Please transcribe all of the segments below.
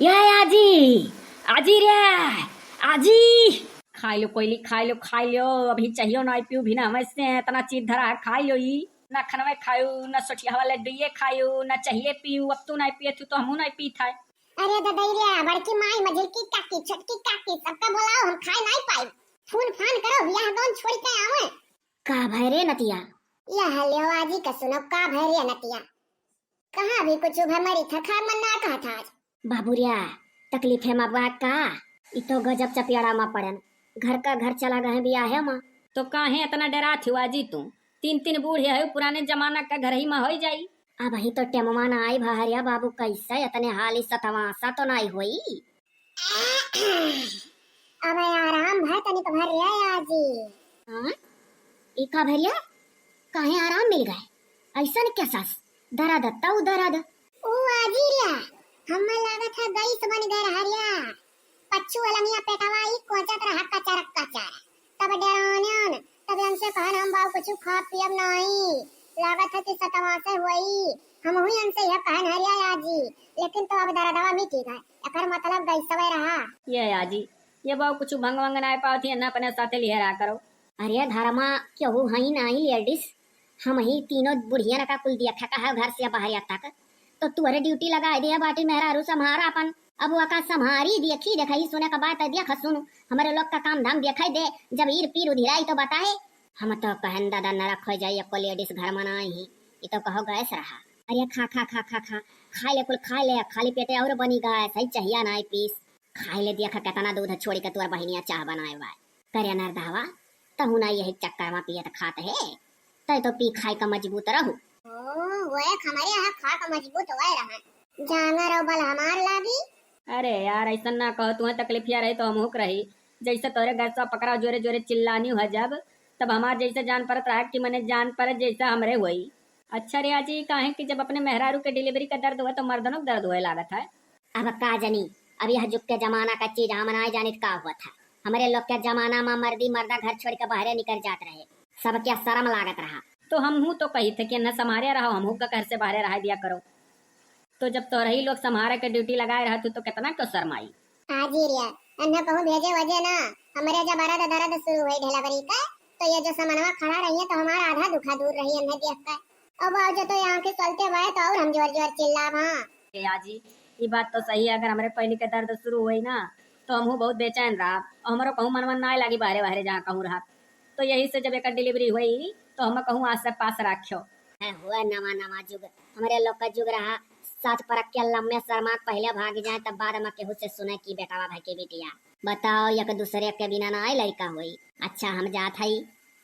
या आजी आजी रे आजी खाई लो कोयली खाई लो अभी चाहिए ना पियो भी ना वैसे इतना चीज धरा है खाई लो ई ना खनवे खायू ना सोचिया वाले डुए खायू ना चाहिए पीयू अब तू नहीं पिए तो हमू नहीं पी था। अरे ददैया बड़की माई मझिलकी काकी छोटकी काकी सबका बुलाओ हम खाए नहीं पाई। फोन फान करो यह दोन छोड़ के आवे। का भरे नतिया यह लियो आजी का सुनो का भरे नतिया। कहां भी कुछ भमरी था खा मन ना कहा था आज। बाबूरिया तकलीफ है माँ का ई तो गजब चपियाड़ा माँ पड़न घर का घर चला गए बिया है माँ तो काहे इतना डरा थी आजी तू तीन तीन बूढ़े है पुराने जमाना का घर ही में हो जाई। अब ही तो टेममा ना आई भहरिया बाबू कैसे इतने हाली सतवासा तो नहीं होई। अब आराम भर तनिक भर रे आजी। हां ई का भरिया काहे आराम मिल गए ऐसा क्या सास दर्द ताऊ दर्द ओ आजी रे हम्मे लागत है गई बन गए हरिया पच्चू वाला मियां पेटवाई कोचत रहा कचर कचर तब डरानियन तब हमसे कहन हम बाऊ कुछ खा पियब नहीं लागत है कि सतवा से हुई हम हुई हमसे यह कहन हरिया आजी लेकिन तो अब दर्दवा मिटी गए एकर मतलब गई सवे रहा ये आजी ये बाऊ कुछ भंग वंग ना पाती ना अपने साथे लिहरा करो। अरे धर्मा क्यों हई नहीं लेडीज हम ही तीनों बुढ़िया का कुल दिया खा है घर से बाहर तक तो तुअरे ड्यूटी लगा दिया बाटी मेहरारू संहारा अपन अब वो का संहारी देखी देखई सुने का बात देख सुनो हमारे लोग का काम धाम दिखाई दे जब ईर पीर उधिराई तो बताए हम तो कहन दादा न रखो जाइए को लेडीज घर में नहीं ये तो कहो गैस रहा। अरे खा खा खा खा खा खाई ले कुल खाई ले खाली पेटे और बनी गए सही चाहिए ना पीस खाई ले दिया खा कितना दूध छोड़ी के तुअर बहनिया चाह बनाए हुआ करे नर दावा तहु ना यही चक्कर में पिए तो खाते है तय तो पी खाई का मजबूत रहू। वो हमारे यहाँ खा का मजबूत हुआ रहा जांगर और बल हमार लागी। अरे यार ऐसा ना कहो तुम्हें तकलीफिया रही तो हम हुक रही जैसे तोरे घर से पकड़ा जोरे जोरे चिल्लानी हुआ जब तब हमार जैसे जान परत रहा कि मैंने जान पर जैसा हमरे हुई। अच्छा रे आजी काहे कि जब अपने मेहरारू के डिलीवरी का दर्द हुआ तो मर्दनों का दर्द हुए लागत है। अब का जनी अब यह जुग के जमाना का चीज हम ना जाने का हुआ था हमारे लोग के जमाना में मर्दी मर्दा घर छोड़ के बाहर निकल जात रहे सब क्या शर्म लागत रहा तो हम हूँ तो कही थे कि न संभारे रहो हम का घर से बाहर रहा दिया करो तो जब तो रही लोग संभारे के ड्यूटी लगाए रहा तो कितना क्यों शर्माई। हाजी रिया अन्ना कहूं भेजे वजह ना हमारे जब बारा दर्द शुरू हुई ढेला बरी का तो ये जो सामानवा खड़ा रही है तो हमारा आधा दुखा दूर रही है देख कर अब आओ जो तो यहाँ के चलते हुए तो और हम जोर जोर चिल्ला हां आजी ये बात तो सही है अगर हमारे पहले के दर्द शुरू हुई ना तो हम बहुत बेचैन रहा और हमारा कहूँ मन मन ना लगी बाहरे बाहरे जहाँ कहूँ रहा तो यही से जब एक डिलीवरी हुई तो हम कहूँ आस पास रखो हुआ नवा नवा जुग हमारे लोग का जुग रहा साथ पर के लम्बे शर्मा पहले भाग जाए तब बाद में केहू से सुने की बेटावा भाई के बेटिया बताओ एक दूसरे के बिना ना लड़का हुई। अच्छा हम जात हई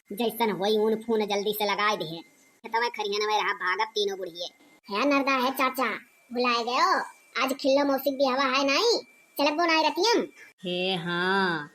जैसन हुई ऊन फून जल्दी से लगाए दिए तुम्हें खरियाना में रहा भागत तीनों बुढ़िए है नरदा है चाचा बुलाए गए हो आज खिल्लो मौसिक भी हवा है नहीं चलब बनाए रतियम हे हाँ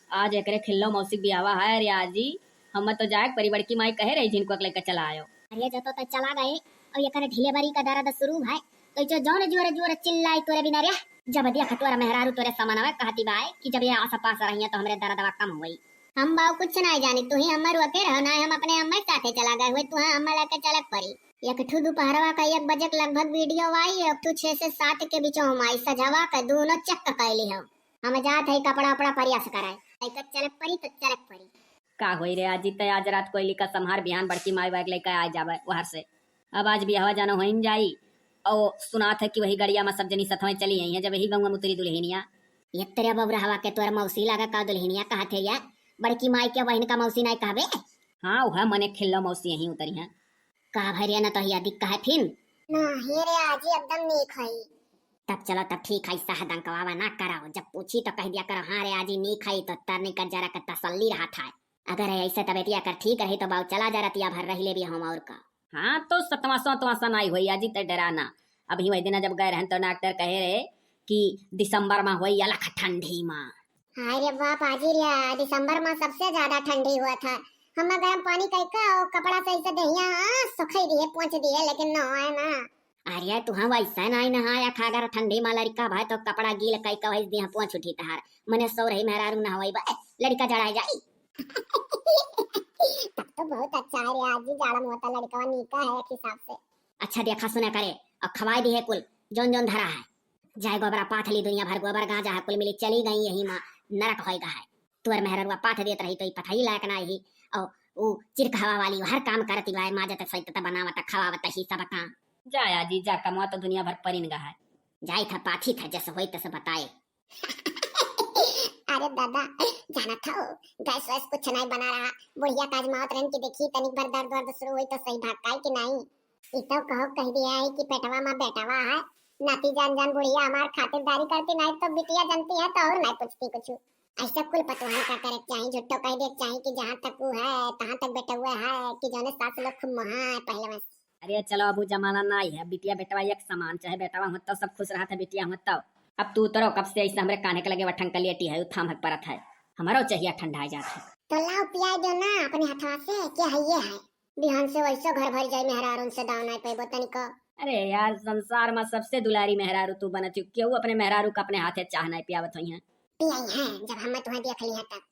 आज एक खिल्लो मौसिक भी हवा है अरे आजी हम तो जाए परिवार की माई कहे रही जिनको लेकर चला आयो। अरे जो तो चला गए और ये करे ढीले बरी का दर्द शुरू है तो जो जोर जोर जोर चिल्लाई तोरे बिना रे जब दिया खतोरा मेहरारू तोरे समानवे कहती बाय कि जब ये आस पास रही तो हमरे दर्द कम हुई। हम बाऊ कुछ नहीं जानी तू ही अम्मा रुके रहो ना हम अपने अम्मा साथे चला गए हुए तू अम्मा लेके चलक पड़ी एक ठू दोपहरवा का 1 बजे लगभग वीडियो आई अब तू 6 से 7 के बीच में आई सजावा का दोनों चेक कैली हम जात है कपड़ा उपड़ा प्रयास कराए एक चलक पड़ी तो चलक पड़ी का होई रे आजी तय आज रात कोयली का संहार बिहान बड़की माई बाइक लेकर आ जावे वहां से अब आज भी हवा जाना हो जाई और सुना था कि वही गड़िया में सब जनी सथवे चली आई है जब वही गंगा मुतरी दुल्हनिया ये तेरे बबरा हवा के तोर मौसी लगा का दुल्हनिया कहा थे यार बड़की माई के बहन का मौसी नहीं कहबे। हाँ वह मने खिल्लो मौसी यही उतरी है का भरिया ना तो याद कहा फिर ना हे रे आजी एकदम नहीं खाई तब चलो तब ठीक है सह दंकवावा ना कराओ जब पूछी तो कह दिया करो हाँ रे आजी नहीं खाई तो तरने का जरा का तसल्ली रहा था अगर ऐसे तबियतिया कर ठीक रही तो बाऊ चला जा रतिया भर रही ले भी हम और का। हाँ तो सतवासा नहीं हुई आजी ते डराना अभी वही दिन जब गए रहन तो डॉक्टर कहे रहे कि दिसंबर में हुई अलग ठंडी में। हाय रे बाप आजी रे दिसंबर में सबसे ज्यादा ठंडी हुआ था हम गर्म पानी कह का और कपड़ा सही से दहिया सुखाई दिए पहुंच दिए लेकिन न आए ना। अरे तू हम वैसा नहीं नहाया खा अगर ठंडी में लड़का भाई तो कपड़ा गील कई का वही दिया पहुंच उठी तहार मने सो रही मेहरारू ना होई बा लड़का जड़ाई जाई तब तो बहुत अच्छा है रे आजी जाड़ा मोटा लड़का नीका है एक हिसाब से। अच्छा देखा सुना करे और खवाई दी है कुल जोन जोन धरा है जाय गोबरा पाथली दुनिया भर गोबर गांजा है कुल मिली चली गई यही माँ नरक होएगा है। तुअर मेहररुआ पाथ देत रही तो पथई लायक ना ही और ऊ चिरखवा वाली हर काम करती बाय माजत सहित बनावत खवावत ही सब काम। जाया जी जा कमवा तो दुनिया भर परिन गा है। जाई था पाथी था जैसे होई तैसे बताए। अरे दादा जाना था गैस वैस कुछ नहीं बना रहा बुढ़िया काज मौत रन की देखी तनिक भर दर्द वर्द शुरू हुई तो सही भाग काई कि नहीं ई तो कहो कह दिया है कि पेटवा में बेटवा है नाती जान जान बुढ़िया हमार खातिरदारी करती नहीं तो बिटिया जानती है तो और नहीं पूछती कुछ ऐसा कुल पतवान का करे चाहिए झुट्टो कह दे चाहिए कि जहाँ तक वो है तहाँ तक बेटा हुआ है कि जाने सास लोग खूब महा है पहले में। अरे चलो अबू जमाना नहीं है बिटिया बेटवा एक समान चाहे बेटवा होता सब खुश रहा था बिटिया होता। अब तू उतरो कब से ऐसे हमरे काने के लगे वठन का लेटी है थाम हक परत है हमारो चाहिए ठंडा जात है तो लाओ पिया दो ना अपने हाथवा से क्या है ये है बिहान से वैसे घर भर जाए मेहरारून से दाव नहीं पेबो तनिको। अरे यार संसार में सबसे दुलारी मेहरारू तू बनत क्यों अपने मेहरारू का अपने हाथे चाह नहीं पियावत हुई है पिया है जब हम तुम्हें देख लिया तब